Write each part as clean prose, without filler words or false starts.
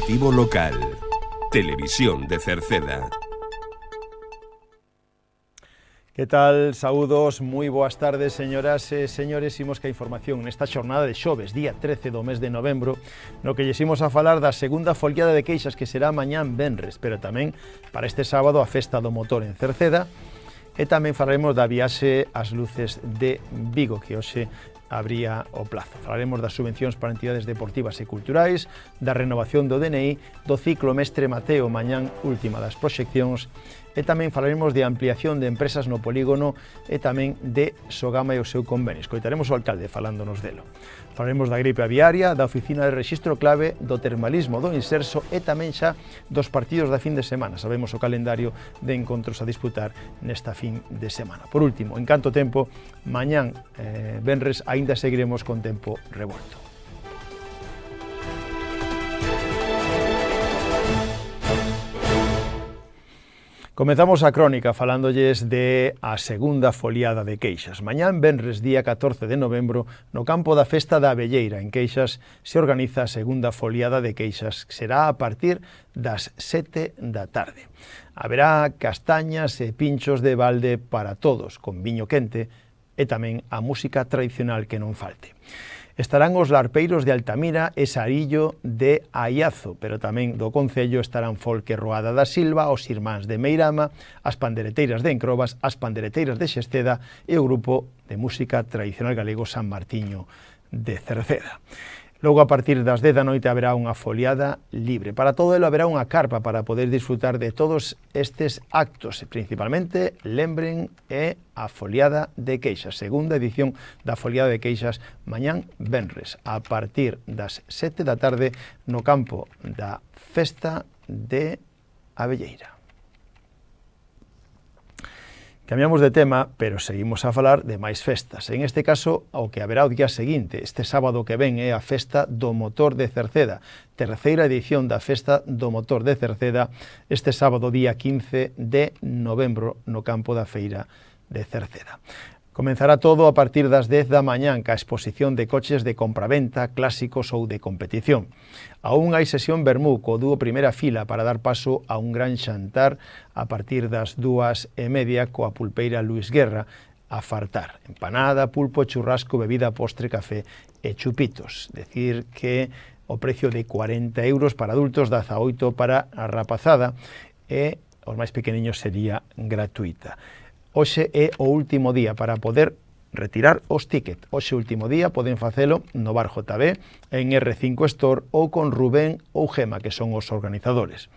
Informativo local. Televisión de Cerceda. Que tal? Saúdos, moi boas tardes, señoras e señores. Imos que a información nesta xornada de xoves, día 13 do mes de novembro, no que lleximos a falar da segunda foliada de queixas que será mañán venres, pero tamén para este sábado a festa do motor en Cerceda, e tamén falaremos da viaxe ás luces de Vigo, que hoxe abría o plazo. Falaremos das subvencións para entidades deportivas e culturais, da renovación do DNI, do ciclo Mestre Mateo, mañán última das proxeccións, e tamén falaremos de ampliación de empresas no polígono e tamén de Sogama e o seu convenio. Escoitaremos o alcalde falándonos delo. Falaremos da gripe aviaria, da oficina de rexistro clave, do termalismo do Inserso e tamén xa dos partidos da fin de semana. Sabemos o calendario de encontros a disputar nesta fin de semana. Por último, en canto tempo, mañán venres aínda seguiremos con tempo revolto. Comezamos a crónica falándolles de a segunda foliada de queixas. Mañán, venres, día 14 de novembro, no campo da Festa da Abelleira, en Queixas, se organiza a segunda foliada de queixas, que será a partir das 7 da tarde. Haberá castañas e pinchos de balde para todos, con viño quente, e tamén a música tradicional que non falte. Estarán os larpeiros de Altamira e Sarillo de Aiazo, pero tamén do Concello estarán Folque Roada da Silva, os Irmáns de Meirama, as pandereteiras de Encrobas, as pandereteiras de Xesteda e o grupo de música tradicional galego San Martiño de Cerceda. Logo, a partir das 10 da noite, haberá unha foliada libre. Para todo elo haberá unha carpa para poder disfrutar de todos estes actos. Principalmente, lembren, é a foliada de queixas, segunda edición da foliada de queixas, mañán venres, a partir das 7 da tarde, no campo da Festa de Abelleira. Cambiamos de tema, pero seguimos a falar de máis festas. En este caso, o que haberá o día seguinte, este sábado que ven, é a Festa do Motor de Cerceda, terceira edición da Festa do Motor de Cerceda, este sábado día 15 de novembro no campo da Feira de Cerceda. Comenzará todo a partir das 10 da mañán ca exposición de coches de compraventa, clásicos ou de competición. Aún hai sesión vermú co dúo primeira fila para dar paso a un gran xantar a partir das 2:30 coa pulpeira Luis Guerra a fartar. Empanada, pulpo, churrasco, bebida, postre, café e chupitos. Decir que o precio de 40 euros para adultos, 18 para a rapazada e os máis pequeniños sería gratuita. Hoxe é o último día para poder retirar os tickets. Hoxe é o último día, poden facelo no Bar JB, en R5 Store ou con Rubén ou Gema, que son os organizadores.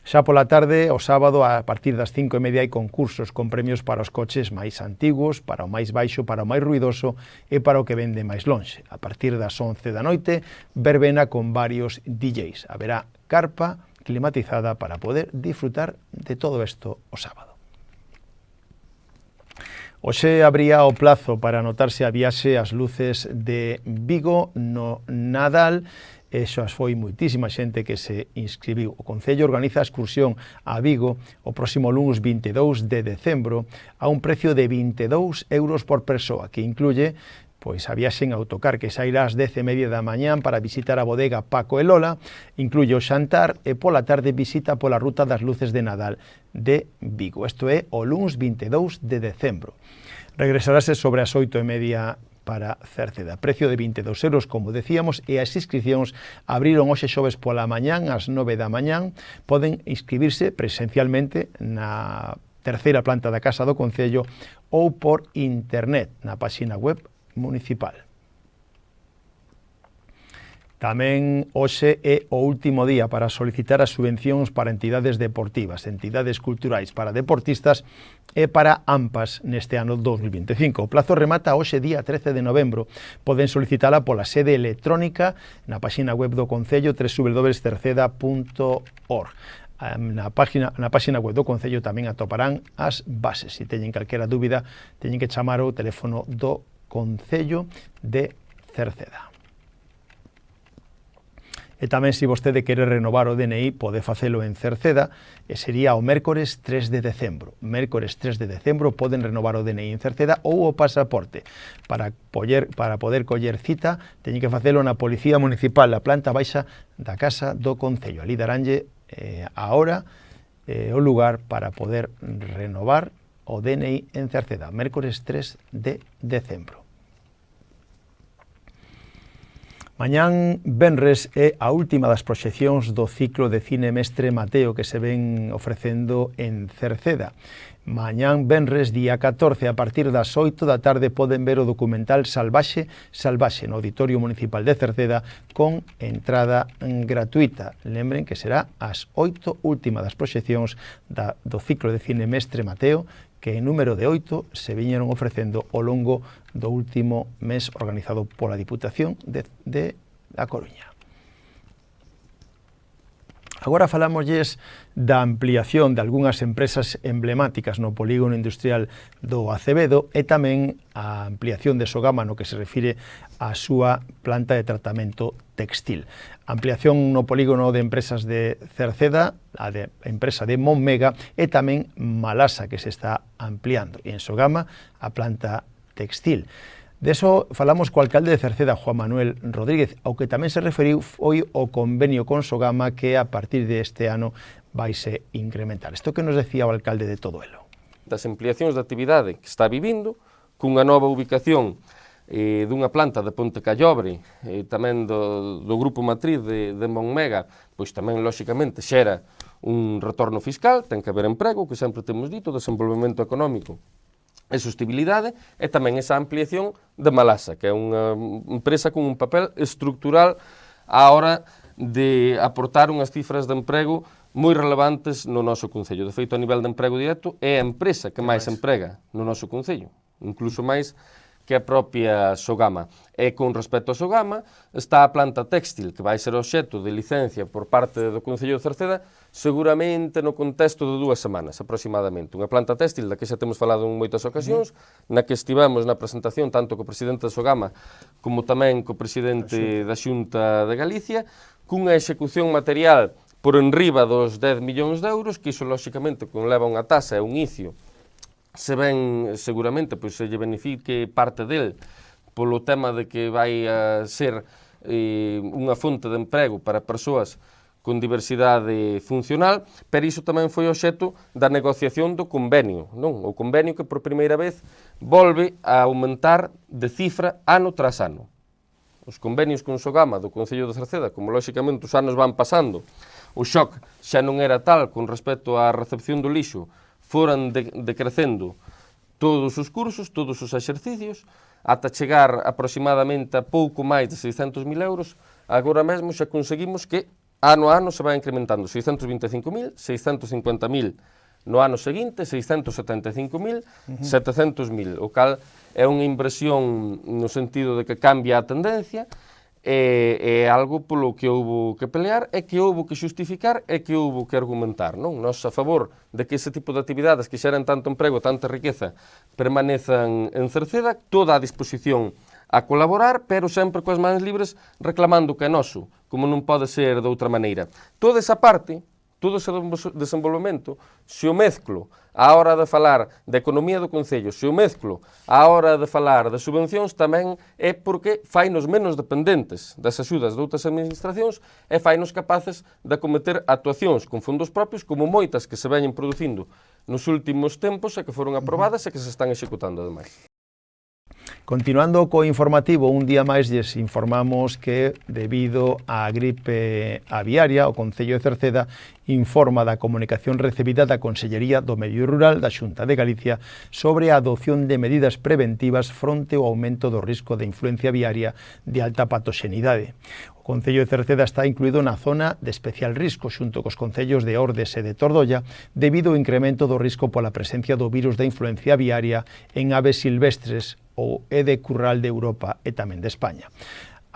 Xa pola tarde, o sábado, a partir das 5:30, hai concursos con premios para os coches máis antigos, para o máis baixo, para o máis ruidoso e para o que vende máis lonxe. A partir das 11 da noite, verbena con varios DJs. Haberá carpa climatizada para poder disfrutar de todo isto o sábado. Hoxe abría o plazo para anotarse a viaxe ás luces de Vigo no Nadal, e xa foi moitísima xente que se inscribiu. O Concello organiza a excursión a Vigo o próximo lunes 22 de decembro a un precio de 22 euros por persoa, que incluye pois a viaxe en autocar que sairá ás 10:30 da mañán para visitar a bodega Paco e Lola, incluye o xantar e pola tarde visita pola ruta das luces de Nadal de Vigo. Isto é o lunes 22 de decembro. Regresarase sobre as 8:30 para Cerceda. Precio de 22 euros, como decíamos, e as inscripcións abriron hoxe xoves pola mañán, ás 9 da mañán. Poden inscribirse presencialmente na terceira planta da Casa do Concello ou por internet na páxina web municipal. Tamén hoxe é o último día para solicitar as subvencións para entidades deportivas, entidades culturais para deportistas e para AMPAs neste ano 2025. O plazo remata hoxe día 13 de novembro. Poden solicitala pola sede electrónica na páxina web do Concello www.cerceda.org. Na páxina web do Concello tamén atoparán as bases. Se teñen calquera dúbida, teñen que chamar o teléfono do Concello de Cerceda. E tamén, se vostede quere renovar o DNI, pode facelo en Cerceda, e sería o mércores 3 de decembro. Mércores 3 de decembro poden renovar o DNI en Cerceda ou o pasaporte. Para poder coller cita, teñen que facelo na Policía Municipal, a planta baixa da Casa do Concello. Ali daranlle a hora, o lugar para poder renovar o DNI en Cerceda, mércores 3 de decembro. Mañán venres é a última das proxeccións do ciclo de cine Mestre Mateo que se ven ofrecendo en Cerceda. Mañán venres, día 14, a partir das 8 da tarde poden ver o documental Salvaxe, Salvaxe no Auditorio Municipal de Cerceda con entrada gratuita. Lembren que será as 8, última das proxeccións do ciclo de cine Mestre Mateo, que en número de 8 se viñeron ofrecendo ao longo do último mes organizado pola Diputación de A Coruña. Agora falámosles da ampliación de algunhas empresas emblemáticas no polígono industrial do Acevedo e tamén a ampliación de Sogama no que se refire á súa planta de tratamento textil. A ampliación no polígono de empresas de Cerceda, a empresa de Monmega e tamén Malasa que se está ampliando. E en Sogama a planta textil. De eso falamos co alcalde de Cerceda, Juan Manuel Rodríguez, ao que tamén se referiu foi o convenio con Sogama que a partir deste ano vaise incrementar. Isto que nos decía o alcalde de Todoelo. Das ampliacións de actividade que está vivindo, cunha nova ubicación dunha planta de Ponte Callobre e tamén do grupo matriz de Monmega, pois tamén, lóxicamente, xera un retorno fiscal, ten que haber emprego, que sempre temos dito, desenvolvemento económico e sostenibilidade, e tamén esa ampliación de Malasa, que é unha empresa con un papel estructural á hora de aportar unhas cifras de emprego moi relevantes no noso concello. De feito, a nivel de emprego directo, é a empresa que máis emprega no noso concello, incluso máis que a propia Sogama. E con respecto a Sogama, está a planta téxtil, que vai ser obxecto de licencia por parte do Concello de Cerceda, seguramente no contexto de 2 semanas, aproximadamente. Unha planta téxtil da que xa temos falado en moitas ocasións, na que estivemos na presentación tanto co presidente de Sogama como tamén co presidente da Xunta de Galicia, cunha execución material por enriba dos 10 millóns de euros, que iso, lóxicamente, conleva unha tasa e un inicio, se ben, seguramente, pois se lle beneficie parte del polo tema de que vai a ser unha fonte de emprego para persoas con diversidade funcional, pero iso tamén foi obxecto da negociación do convenio, non? O convenio que por primeira vez volve a aumentar de cifra ano tras ano. Os convenios con Sogama do Concello de Cerceda, como lóxicamente os anos van pasando, o shock xa non era tal con respecto á recepción do lixo, foran decrecendo todos os cursos, todos os exercicios, ata chegar aproximadamente a pouco máis de 600.000 euros, agora mesmo xa conseguimos que ano a ano se vai incrementando 625.000, 650.000 no ano seguinte, 675.000, 700.000, o cal é unha inversión no sentido de que cambia a tendencia, é algo polo que houbo que pelear, e que houbo que xustificar, e que houbo que argumentar, non? Nós a favor de que ese tipo de actividades que xeran tanto emprego, tanta riqueza, permanezan en Cerceda, toda a disposición a colaborar, pero sempre coas mans libres reclamando que é noso, como non pode ser de outra maneira. Toda esa parte, todo ese desenvolvemento, se o mezclo á hora de falar de economía do Concello, se o mezclo á hora de falar de subvencións, tamén é porque fainos menos dependentes das axudas de outras administracións e fainos capaces de acometer actuacións con fondos propios, como moitas que se veñen producindo nos últimos tempos e que foron aprobadas e que se están executando ademais. Continuando co informativo, un día máis lles informamos que, debido á gripe aviaria, o Concello de Cerceda informa da comunicación recibida da Consellería do Medio Rural da Xunta de Galicia sobre a adopción de medidas preventivas fronte ao aumento do risco de influencia aviaria de alta patoxenidade. O Concello de Cerceda está incluído na zona de especial risco xunto cos concellos de Ordes e de Tordolla debido ao incremento do risco pola presencia do virus da influencia aviaria en aves silvestres ou é de curral de Europa e tamén de España.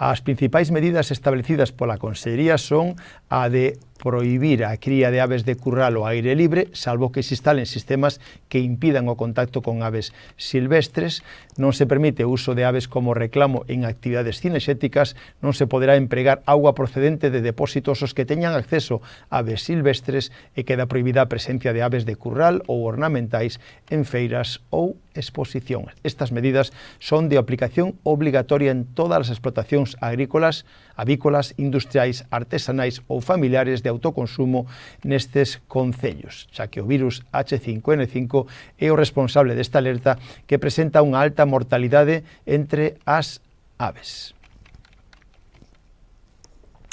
As principais medidas establecidas pola Consellería son a de prohibir a cría de aves de curral ao aire libre, salvo que se instalen sistemas que impidan o contacto con aves silvestres. Non se permite o uso de aves como reclamo en actividades cinexéticas, non se poderá empregar auga procedente de depósitos aos que teñan acceso a aves silvestres e queda prohibida a presencia de aves de curral ou ornamentais en feiras ou exposicións. Estas medidas son de aplicación obligatoria en todas as explotacións agrícolas, avícolas, industriais, artesanais ou familiares de autoconsumo nestes concellos, xa que o virus H5N5 é o responsable desta alerta que presenta unha alta mortalidade entre as aves.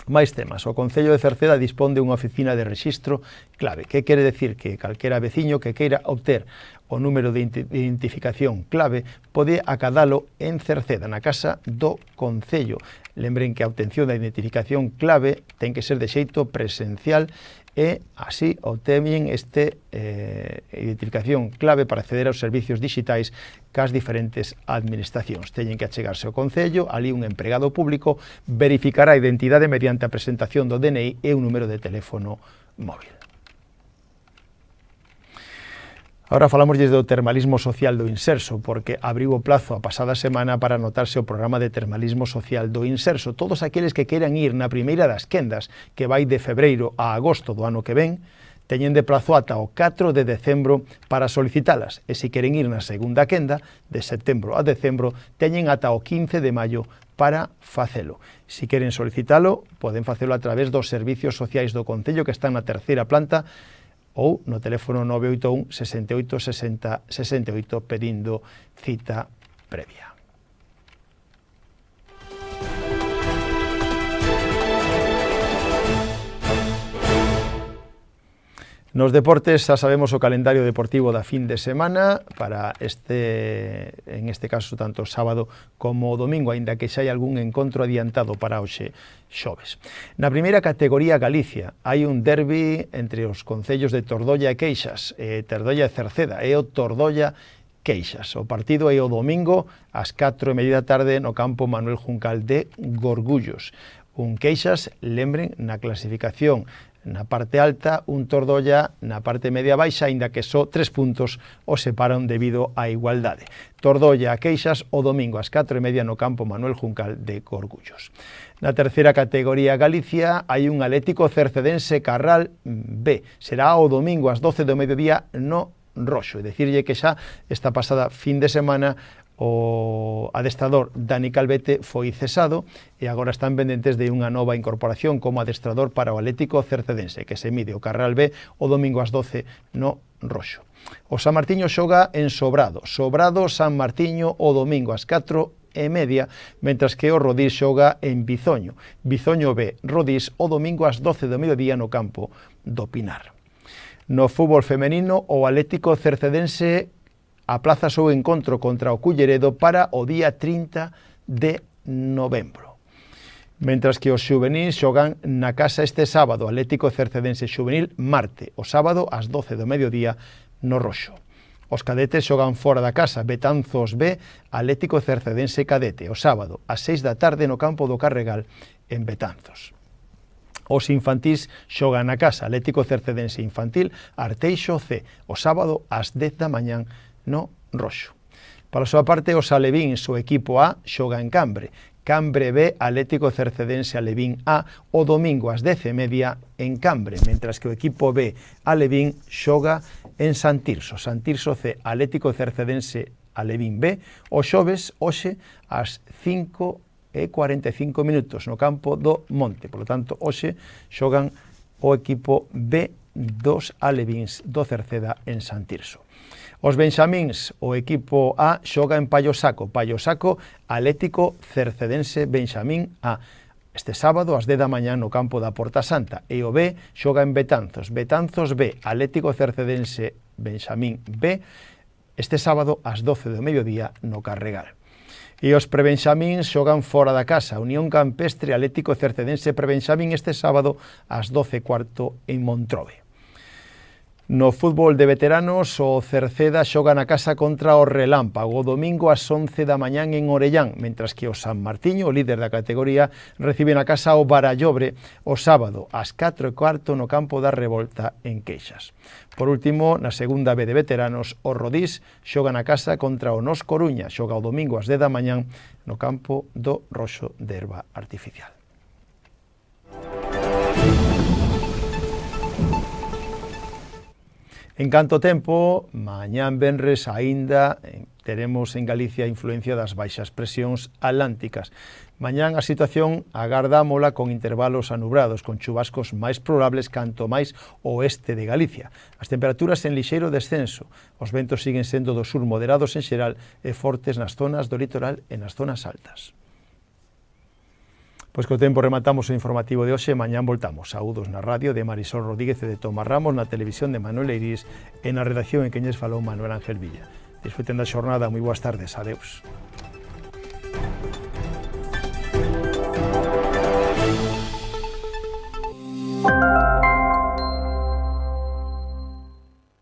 Máis temas. O Concello de Cerceda dispón de unha oficina de rexistro clave, que quere decir que calquera veciño que queira obter o número de identificación clave pode acadalo en Cerceda, na casa do Concello. Lembren que a obtención da identificación clave ten que ser de xeito presencial e así obteñen identificación clave para acceder aos servicios digitais cas diferentes administracións. Teñen que achegarse ao Concello, ali un empregado público verificará a identidade mediante a presentación do DNI e un número de teléfono móvil. Ahora falamosles do termalismo social do Inserso, porque abriu o plazo a pasada semana para anotarse o programa de termalismo social do Inserso. Todos aqueles que queiran ir na primeira das quendas, que vai de febreiro a agosto do ano que ven, teñen de prazo ata o 4 de decembro para solicitalas. E se queren ir na segunda quenda, de setembro a decembro, teñen ata o 15 de maio para facelo. Se queren solicitalo, poden facelo a través dos servicios sociais do Concello que están na terceira planta, ou no teléfono 981 68 60 68 pedindo cita previa. Nos deportes xa sabemos o calendario deportivo da fin de semana para en este caso tanto sábado como o domingo, aínda que xa hai algún encontro adiantado para hoxe xoves. Na primeira categoría Galicia hai un derbi entre os concellos de Tordolla e Queixas, Tordolla e Cerceda, e o Tordolla Queixas. O partido é o domingo ás 4:30 da tarde no campo Manuel Juncal de Gorgullos. Un Queixas, lembren, na clasificación na parte alta, un Tordolla na parte media baixa, aínda que só 3 puntos o separan debido á igualdade. Tordolla a Queixas o domingo ás 4:30 no campo Manuel Juncal de Gorgullos. Na terceira categoría Galicia hai un Atlético Cercedense Carral B. Será o domingo ás 12 do mediodía no Roxo. É dicirlle que xa esta pasada fin de semana o adestrador Dani Calvete foi cesado e agora están pendentes de unha nova incorporación como adestrador para o Atlético Cercedense, que se mide o Carral B o domingo ás 12 no Roxo. O San Martiño xoga en Sobrado. Sobrado San Martiño o domingo ás 4:30, mentras que o Rodís xoga en Bizoño. Bizoño B, Rodís o domingo ás 12 do mediodía no campo do Pinar. No fútbol femenino, o Atlético Cercedense aplaza o seu encontro contra o Culleredo para o día 30 de novembro. Mentras que os xuvenís xogan na casa este sábado, Atlético Cercedense Xuvenil Marte, o sábado ás 12 do mediodía no Roxo. Os cadetes xogan fora da casa, Betanzos B, Atlético Cercedense Cadete, o sábado ás 6 da tarde no campo do Carregal en Betanzos. Os infantís xogan na casa, Atlético Cercedense Infantil Arteixo C, o sábado ás 10 da mañán no Roxo. Para a súa parte, os alevíns, o equipo A, xoga en Cambre. Cambre B, Atlético Cercedense Alevín A, o domingo ás 10:30 en Cambre, mentras que o equipo B, Alevín, xoga en Santirso. Santirso C, Atlético Cercedense Alevín B, o xoves, hoxe, ás 5:45 no campo do Monte. Por lo tanto, hoxe xogan o equipo B dos Alevíns do Cerceda en Santirso. Os benxamíns, o equipo A xoga en Pallosaco. Pallosaco, Atlético Cercedense Benxamín A. Este sábado ás 10 da mañá no campo da Porta Santa. E o B xoga en Betanzos. Betanzos B, Atlético Cercedense Benxamín B. Este sábado ás 12 do mediodía no Carregal. E os prebenxamíns xogan fora da casa. Unión Campestre Atlético Cercedense Prebenxamín este sábado ás 12:15 en Montrobe. No fútbol de veteranos, o Cerceda xoga na casa contra o Relámpago o domingo ás 11 da mañán en Orellán, mentras que o San Martiño, o líder da categoría, recibe na casa o Barallobre o sábado ás 4:15 no campo da Revolta en Queixas. Por último, na segunda B de veteranos, o Rodís xoga na casa contra o Nos Coruña, xoga o domingo ás 10 da mañán no campo do Roxo de Herba Artificial. En canto tempo, mañán venres aínda teremos en Galicia a influencia das baixas presións atlánticas. Mañán a situación agardámola con intervalos anubrados, con chubascos máis probables canto máis oeste de Galicia. As temperaturas en lixeiro descenso, os ventos siguen sendo do sur moderados en xeral e fortes nas zonas do litoral e nas zonas altas. Pois co tempo rematamos o informativo de hoxe, mañán voltamos. Saúdos na radio de Marisol Rodríguez e de Tomás Ramos, na televisión de Manuel Eirís e na redacción en que lles falou Manuel Ángel Villa. Disfruten da xornada, moi boas tardes, adeus.